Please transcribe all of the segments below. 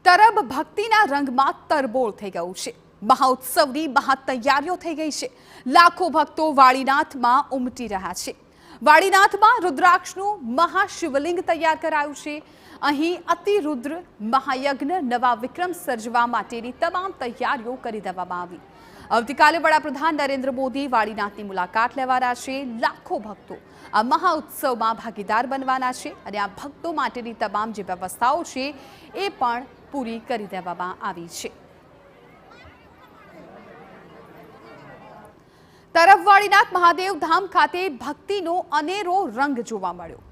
તરબ ભક્તિના રંગમાં તરબોળ થઈ ગયું છે। મહોત્સવની મહાતૈયારીઓ થઈ ગઈ છે। લાખો ભક્તો વાળીનાથમાં ઉમટી રહ્યા છે। વાળીનાથમાં રુદ્રાક્ષનું મહાશિવલિંગ તૈયાર કરાયું છે। અહીં અતિરુદ્ર મહાયજ્ઞ નવા વિક્રમ સર્જવા માટેની તમામ તૈયારીઓ કરી દેવામાં આવી। આવતીકાલે વડાપ્રધાન નરેન્દ્ર મોદી વાળીનાથની મુલાકાત લેવાના છે। લાખો ભક્તો આ મહાઉત્સવમાં ભાગીદાર બનવાના છે અને આ ભક્તો માટેની તમામ જે વ્યવસ્થાઓ છે એ પણ પૂરી કરી દેવામાં આવી છે। તરફ વાળીનાથ મહાદેવ ધામ ખાતે ભક્તિનો અનેરો રંગ જોવા મળ્યો।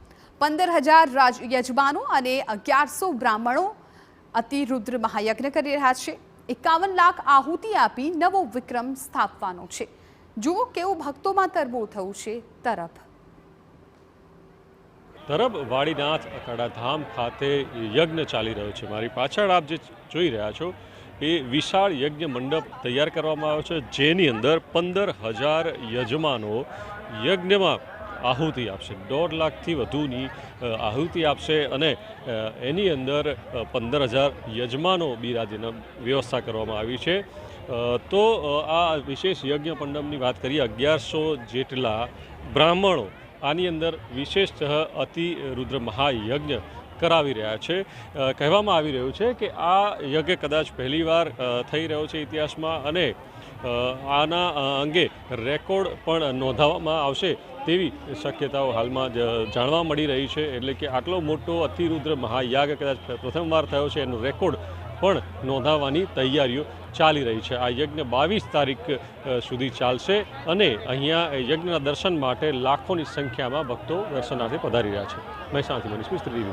15,000 યજમાનો અને 1100 બ્રાહ્મણો અતિરુદ્ર મહાયજ્ઞ કરી રહ્યા છે। 51 લાખ આહુતિ આપી નવો વિક્રમ સ્થાપવાનો છે। જુઓ કેવું ભક્તોમાં તરબોળ થયું છે। તરબ વાળીનાથ અખાડા ધામ ખાતે યજ્ઞ ચાલી રહ્યો છે। મારી પાછળ આપ જે જોઈ રહ્યા છો એ વિશાળ યજ્ઞ મંડપ તૈયાર કરવામાં આવ્યો છે, જેની અંદર 15,000 યજમાનો યજ્ઞમાં આહુતિ આપશે। 1.5 લાખથી વધુની આહુતિ આપશે અને એની અંદર 15,000 યજમાનો બિરાજીને વ્યવસ્થા કરવામાં આવી છે। તો આ વિશેષ યજ્ઞ મંડપની વાત કરીએ, 1100 જેટલા બ્રાહ્મણો આની અંદર વિશેષતઃ અતિરુદ્ર મહાયજ્ઞ કરાવી રહ્યા છે। કહેવામાં આવી રહ્યું છે કે આ યજ્ઞ કદાચ પહેલીવાર થઈ રહ્યો છે ઇતિહાસમાં અને આના અંગે રેકોર્ડ પણ નોંધાવવામાં આવશે તેવી શક્યતાઓ હાલમાં જાણવા મળી રહી છે। એટલે કે આટલો મોટો અતિરુદ્ર મહાયાગ કદાચ પ્રથમવાર થયો છે, એનો રેકોર્ડ પણ નોંધાવવાની તૈયારીઓ ચાલી રહી છે। આ યજ્ઞ 22 તારીખ સુધી ચાલશે અને અહીંયા યજ્ઞના દર્શન માટે લાખોની સંખ્યામાં ભક્તો દર્શનાર્થે પધારી રહ્યા છે। મહેસાણાથી મનીષ મિસ્ત્રી,